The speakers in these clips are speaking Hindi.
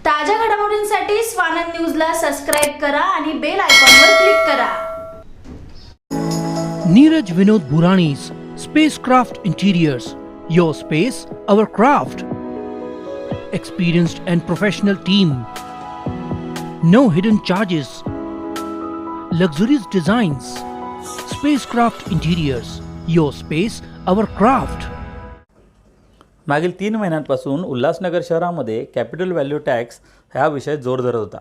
ताज्या घडामोडींसाठी स्वानंद न्यूजला सबस्क्राइब करा आणि बेल आयकॉनवर क्लिक करा. Neeraj Vinod Burani's Spacecraft Interiors. Your space, our craft. Experienced and professional team. No hidden charges. Luxurious designs. Spacecraft Interiors. Your space, our craft. मागील 3 महिन्यांपासून उल्हासनगर शहरामध्ये कॅपिटल व्हॅल्यू टॅक्स हा विषय जोर धरत होता.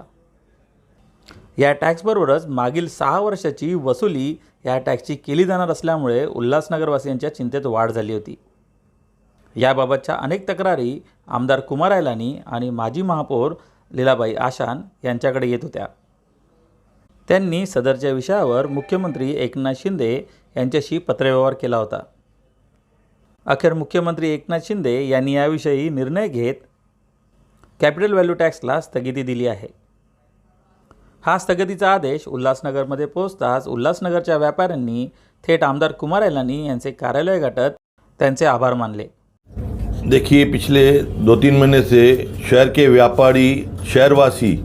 या टॅक्सबरोबरच मागील 6 वर्षाची वसुली या टॅक्सची केली जाणार असल्यामुळे उल्हासनगरवासियांच्या चिंतेत वाढ झाली होती. याबाबतच्या अनेक तक्रारी आमदार कुमार आयलानी आणि माजी महापौर लीलाबाई आशान यांच्याकडे येत होत्या. त्यांनी सदरच्या विषयावर मुख्यमंत्री एकनाथ शिंदे यांच्याशी पत्रव्यवहार केला होता. अखेर मुख्यमंत्री एकनाथ शिंदे यांनी याविषयी निर्णय घेत कॅपिटल व्हॅल्यू टॅक्सला स्थगिती दिली आहे. हा स्थगितीचा आदेश उल्हासनगरमध्ये पोहोचताच उल्हासनगरच्या व्यापाऱ्यांनी थेट आमदार कुमार आयलानी यांचे कार्यालय गाठत त्यांचे आभार मानले. देखिए, पिछले 2-3 महीने से शहर के व्यापारी, शहरवासी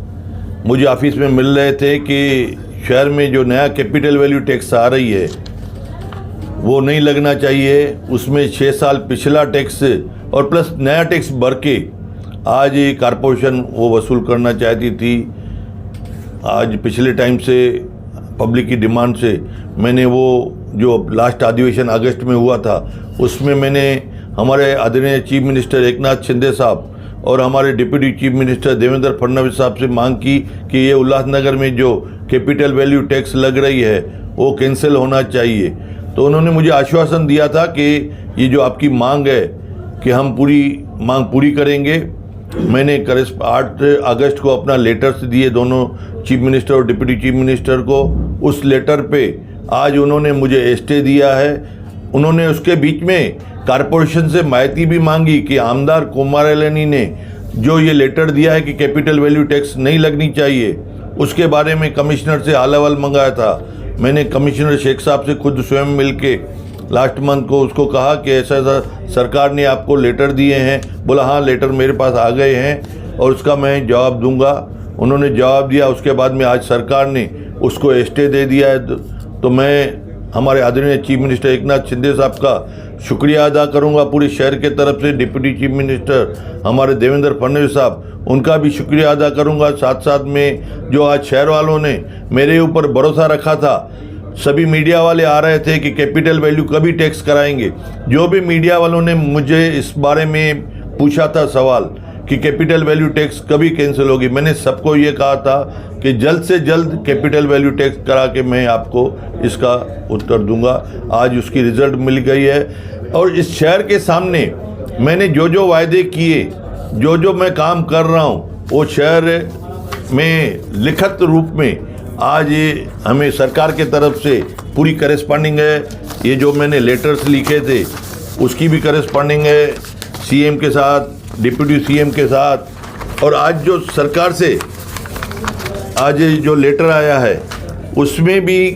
मुझे ऑफिस में मिल रहे थे कि शहर में जो नया कैपिटल वैल्यू टैक्स आ रही है वो नहीं लगना चाहिए. उसमें 6 साल पिछला टैक्स और प्लस नया टैक्स भर के आज कारपोरेशन वो वसूल करना चाहती थी. आज पिछले टाइम से पब्लिक की डिमांड से मैंने वो जो लास्ट अधिवेशन अगस्त में हुआ था उसमें मैंने हमारे आदरणीय चीफ मिनिस्टर एकनाथ शिंदे साहब और हमारे deputy chief minister Devendra Fadnavis साहब से मांग की कि ये उल्लासनगर में जो कैपिटल वैल्यू टैक्स लग रही है वो कैंसिल होना चाहिए. तो उन्होंने मुझे आश्वासन दिया था कि ये जो आपकी मांग है कि हम पूरी मांग पूरी करेंगे. मैंने 8 अगस्त को अपना लेटर्स दिए दोनों चीफ मिनिस्टर और डिप्टी चीफ मिनिस्टर को. उस लेटर पे आज उन्होंने मुझे स्टे दिया है. उन्होंने उसके बीच में कारपोरेशन से माहिती भी मांगी कि आमदार कुमार आयलानी ने जो ये लेटर दिया है कि कैपिटल वैल्यू टैक्स नहीं लगनी चाहिए, उसके बारे में कमिश्नर से हाल अहवाल मंगाया था. मैंने कमिश्नर शेख साहब से खुद स्वयं मिलके लास्ट मंथ को उसको कहा कि ऐसा ऐसा सरकार ने आपको लेटर दिए हैं. बोला हाँ, लेटर मेरे पास आ गए हैं और उसका मैं जवाब दूंगा. उन्होंने जवाब दिया. उसके बाद में आज सरकार ने उसको स्टे दे दिया है. तो मैं हमारे आदरणीय चीफ मिनिस्टर एकनाथ शिंदे साहब का शुक्रिया अदा करूंगा पूरे शहर के तरफ से. डिप्टी चीफ मिनिस्टर हमारे देवेंद्र फडणवीस साहब, उनका भी शुक्रिया अदा करूंगा. साथ साथ में जो आज शहर वालों ने मेरे ऊपर भरोसा रखा था, सभी मीडिया वाले आ रहे थे कि कैपिटल वैल्यू कभी टैक्स कराएंगे. जो भी मीडिया वालों ने मुझे इस बारे में पूछा था सवाल कि कैपिटल वैल्यू टैक्स कभी कैंसिल होगी, मैंने सबको ये कहा था कि जल्द से जल्द कैपिटल वैल्यू टैक्स करा के मैं आपको इसका उत्तर दूंगा. आज उसकी रिजल्ट मिल गई है और इस शहर के सामने मैंने जो जो वायदे किए, जो जो मैं काम कर रहा हूँ, वो शहर में लिखित रूप में आज ये हमें सरकार के तरफ से पूरी करेस्पॉन्डिंग है. ये जो मैंने लेटर्स लिखे थे उसकी भी करेस्पॉन्डिंग है सीएम के साथ, डिप्टी सीएम के साथ. और आज जो सरकार से आज जो लेटर आया है उसमें भी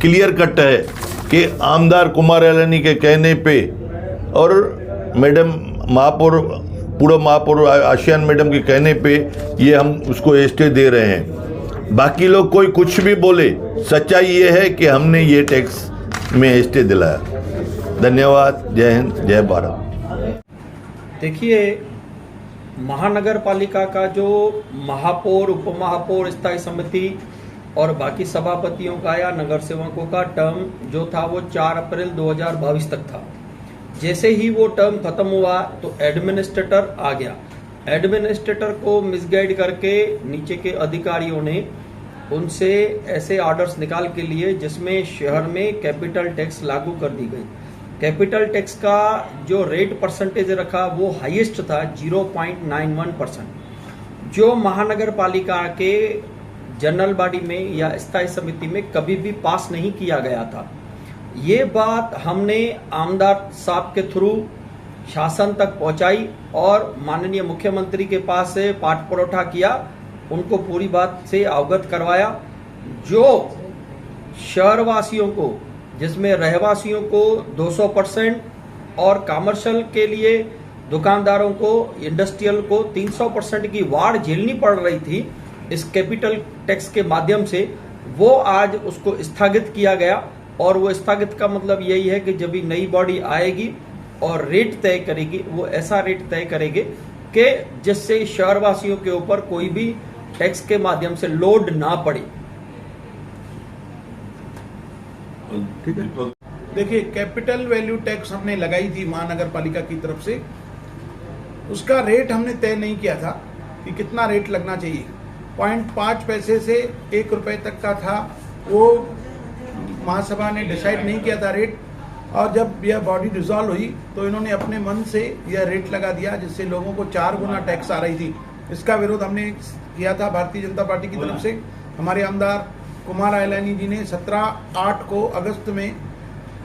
क्लियर कट है कि आमदार कुमार आयलानी के कहने पे और मैडम महापौर, पूर्व महापौर आशियान मैडम के कहने पे ये हम उसको स्टे दे रहे हैं. बाकी लोग कोई कुछ भी बोले, सच्चाई ये है कि हमने ये टैक्स में स्टे दिलाया. धन्यवाद. जय हिंद, जय भारत. देखिए, महानगर पालिका का जो महापौर, उपमहापौर, स्थायी समिति और बाकी सभापतियों का या नगर सेवकों का टर्म जो था वो 4 अप्रैल 2022 तक था. जैसे ही वो टर्म खत्म हुआ तो एडमिनिस्ट्रेटर आ गया. एडमिनिस्ट्रेटर को मिसगाइड करके नीचे के अधिकारियों ने उनसे ऐसे ऑर्डर्स निकाल के लिए जिसमें शहर में कैपिटल टैक्स लागू कर दी गई. कैपिटल टैक्स का जो रेट परसेंटेज रखा वो हाईएस्ट था 0.91%, जो महानगर पालिका के जनरल बॉडी में या स्थायी समिति में कभी भी पास नहीं किया गया था. ये बात हमने आमदार साहब के थ्रू शासन तक पहुंचाई और माननीय मुख्यमंत्री के पास से पाठ परोठा किया, उनको पूरी बात से अवगत करवाया. जो शहरवासियों को, जिसमें रहवासियों को 200% और कमर्शियल के लिए दुकानदारों को, इंडस्ट्रियल को 300% की वाड़ झेलनी पड़ रही थी इस कैपिटल टैक्स के माध्यम से, वो आज उसको स्थगित किया गया। और वो स्थगित का मतलब यही है कि जब भी नई बॉडी आएगी और रेट तय करेगी, वो ऐसा रेट तय करेगी कि जिससे शहरवासियों के ऊपर कोई भी टैक्स के माध्यम से लोड ना पड़े। ठीक है। देखिए, कैपिटल वैल्यू टैक्स हमने लगाई थी महानगर पालिका की तरफ से। उसका रेट हमने तय नहीं किया था कि कितना रेट लगना चाहिए। 0.5 पैसे से 1 रुपए तक का था, वो महासभा ने डिसाइड नहीं किया था रेट। और जब यह बॉडी डिसॉल्व हुई तो इन्होंने अपने मन से यह रेट लगा दिया, जिससे लोगों को 4 गुना टैक्स आ रही थी। इसका विरोध हमने किया था भारतीय जनता पार्टी की तरफ से। हमारे आमदार कुमार आयलानी जी ने 17/8 को अगस्त में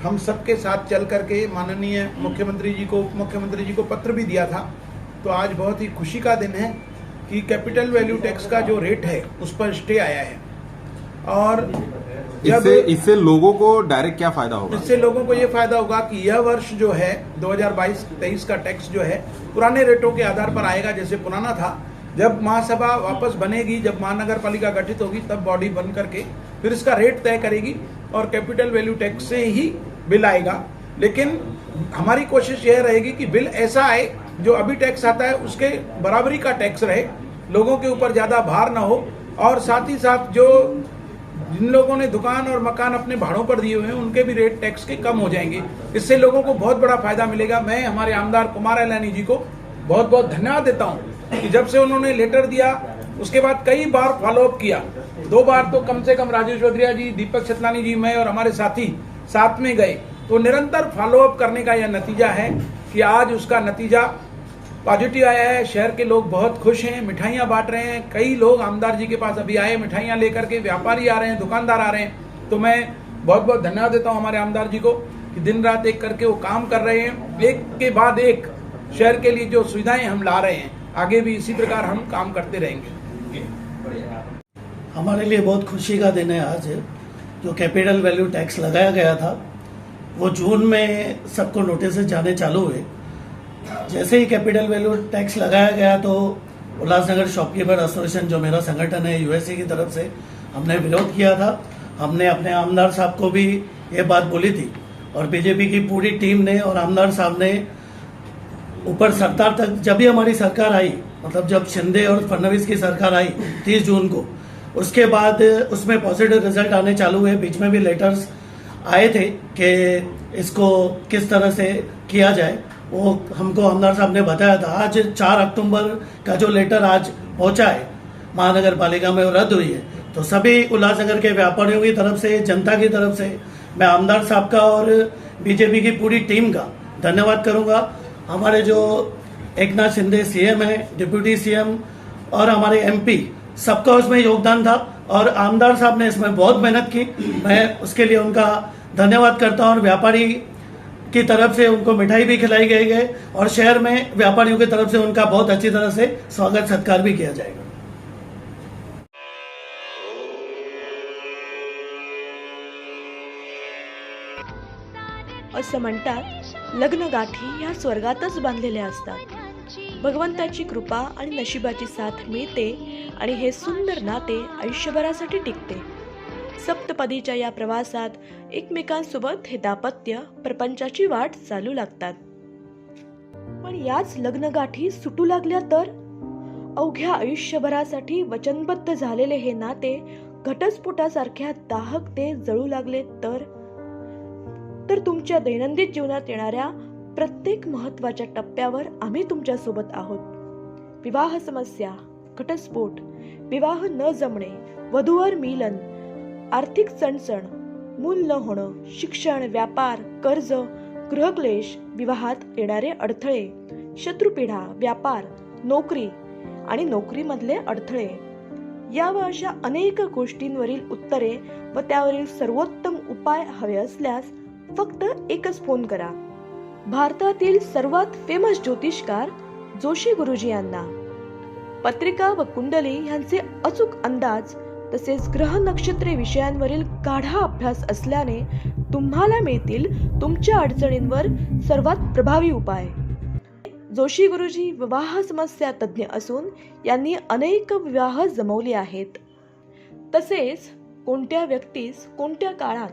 हम सबके साथ चल करके माननीय मुख्यमंत्री जी को, उप मुख्यमंत्री जी को पत्र भी दिया था। तो आज बहुत ही खुशी का दिन है कि कैपिटल वैल्यू टैक्स का जो रेट है उस पर स्टे आया है। और इससे लोगों को डायरेक्ट क्या फायदा होगा? इससे लोगों को ये फायदा होगा कि यह वर्ष जो है 2022-23 का टैक्स जो है पुराने रेटों के आधार पर आएगा, जैसे पुराना था। जब महासभा वापस बनेगी, जब महानगर पालिका गठित होगी, तब बॉडी बन करके फिर इसका रेट तय करेगी और कैपिटल वैल्यू टैक्स से ही बिल आएगा। लेकिन हमारी कोशिश यह रहेगी कि बिल ऐसा आए जो अभी टैक्स आता है उसके बराबरी का टैक्स रहे, लोगों के ऊपर ज्यादा भार ना हो। और साथ ही साथ जो जिन लोगों ने दुकान और मकान अपने भाड़ों पर दिए हुए हैं उनके भी रेट टैक्स के कम हो जाएंगे। इससे लोगों को बहुत बड़ा फायदा मिलेगा। मैं हमारे आमदार कुमार आयलानी जी को बहुत बहुत धन्यवाद देता हूं कि जब से उन्होंने लेटर दिया उसके बाद कई बार फॉलोअप किया। 2 बार तो कम से कम राजेश वद्रिया जी, दीपक छतलानी जी, मैं और हमारे साथी साथ में गए। तो निरंतर फॉलोअप करने का यह नतीजा है कि आज उसका नतीजा पॉजिटिव आया है। शहर के लोग बहुत खुश हैं, मिठाइयाँ बांट रहे हैं। कई लोग आमदार जी के पास अभी आए मिठाइयाँ लेकर के, व्यापारी आ रहे हैं, दुकानदार आ रहे हैं। तो मैं बहुत बहुत धन्यवाद देता हूँ हमारे आमदार जी को कि दिन रात एक करके वो काम कर रहे हैं। एक के बाद एक शहर के लिए जो सुविधाएं हम ला रहे हैं, आगे भी इसी प्रकार हम काम करते रहेंगे। हमारे लिए बहुत खुशी का दिन है आज। जो कैपिटल वैल्यू टैक्स लगाया गया था वो जून में सबको नोटिस जाने चालू हुए। जैसे ही कैपिटल वैल्यू टैक्स लगाया गया तो उल्लासनगर शॉपकीपर एसोसिएशन, जो मेरा संगठन है, यूएसए की तरफ से हमने विरोध किया था। हमने अपने आमदार साहब को भी ये बात बोली थी और बीजेपी की पूरी टीम ने और आमदार साहब ने ऊपर सरकार तक, जब भी हमारी सरकार आई, मतलब जब शिंदे और फडणवीस की सरकार आई 30 जून को, उसके बाद उसमें पॉजिटिव रिजल्ट आने चालू हुए। बीच में भी लेटर्स आए थे कि इसको किस तरह से किया जाए, वो हमको आमदार साहब ने बताया था। आज 4 अक्टूबर का जो लेटर आज पहुंचा है महानगर पालिका में, वो रद्द हुई है। तो सभी उल्लासनगर के व्यापारियों की तरफ से, जनता की तरफ से मैं आमदार साहब का और बीजेपी की पूरी टीम का धन्यवाद करूंगा। हमारे जो एकनाथ शिंदे सीएम है, डिप्यूटी सीएम और हमारे एमपी, सबका उसमें योगदान था और आमदार साहब ने इसमें बहुत मेहनत की। मैं उसके लिए उनका धन्यवाद करता हूं। और व्यापारी की तरफ से उनको मिठाई भी खिलाई गई और शहर में व्यापारियों की तरफ से उनका बहुत अच्छी तरह से स्वागत सत्कार भी किया जाएगा। असं म्हणतात, लग्न गाठी या स्वर्गातच बांधलेल्या असतात। भगवंताची कृपा आणि नशिबाची साथ मिळते आणि हे सुंदर नाते आयुष्यभरासाठी टिकते। सप्तपदीच्या या प्रवासात एकमेकांसोबत हे दाम्पत्य प्रपंचाची वाट चालू लागतात। पण याच लग्न गाठी सुटू लागल्या तर अवघ्या आयुष्यभरासाठी वचनबद्ध झालेले हे नाते घटस्फोटासारख्या दाहक ते जळू लागले तर तुमच्या दैनंदिन जीवनात येणाऱ्या प्रत्येक महत्त्वाच्या टप्प्यावर आम्ही तुमच्या सोबत आहोत। विवाह समस्या, घटस्फोट, विवाह न जमणे, वधूवर मिलन, आर्थिक चणचण, मूल न होणं, शिक्षण, व्यापार, कर्ज, गृहक्लेश, विवाहात येणारे अडथळे, शत्रुपीडा, व्यापार, नोकरी आणि नोकरीमधले अडथळे, या व अशा अनेक गोष्टींवरील उत्तरे व त्यावरील सर्वोत्तम उपाय हवे असल्यास फक्त एकच फोन करा। भारतातील सर्वात फेमस ज्योतिषकार जोशी गुरुजी यांना। पत्रिका व कुंडली यांचे अचूक अंदाज तसेच ग्रह नक्षत्रे विषयांवरील गाढा अभ्यास असल्याने तुम्हाला मिळतील तुमच्या अडचणींवर सर्वात प्रभावी उपाय। जोशी गुरुजी विवाह समस्या तज्ज्ञ असून यांनी अनेक विवाह जमवले आहेत. तसेच कोणत्या व्यक्तीस कोणत्या काळात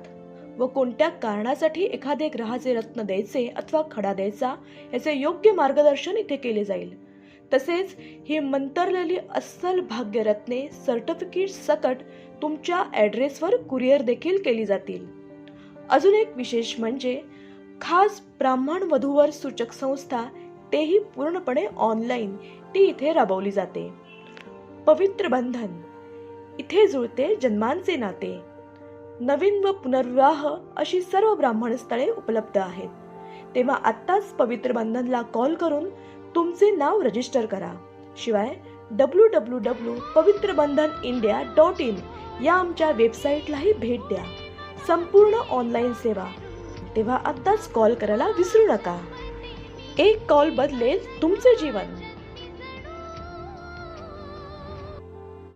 व कोणत्या कारणासाठी एखादे ग्रहाचे रत्न द्यायचे अथवा खडा द्यायचा याचे योग्य मार्गदर्शन इथे केले जाईल. तसेच ही मंतरलेली अस्सल भाग्यरत्ने सर्टिफिकेट सकट तुमच्या ॲड्रेसवर कुरिअर देखील केली जातील. अजून एक विशेष म्हणजे खास ब्राह्मण वधूवर सूचक संस्था तेही पूर्णपणे ऑनलाईन ती इथे राबवली जाते. पवित्र बंधन इथे जुळते जन्मांचे नाते. नवीन व पुनर्विवाह अशी सर्व ब्राह्मण स्थळे उपलब्ध आहेत. तेव्हा आत्ताच पवित्र बंधनला कॉल करून तुमचे नाव रजिस्टर करा. शिवाय www.pavitrabandhanindia.in या आमच्या वेबसाईटलाही भेट द्या. संपूर्ण ऑनलाईन सेवा. तेव्हा आत्ताच कॉल करायला विसरू नका. एक कॉल बदलेल तुमचे जीवन.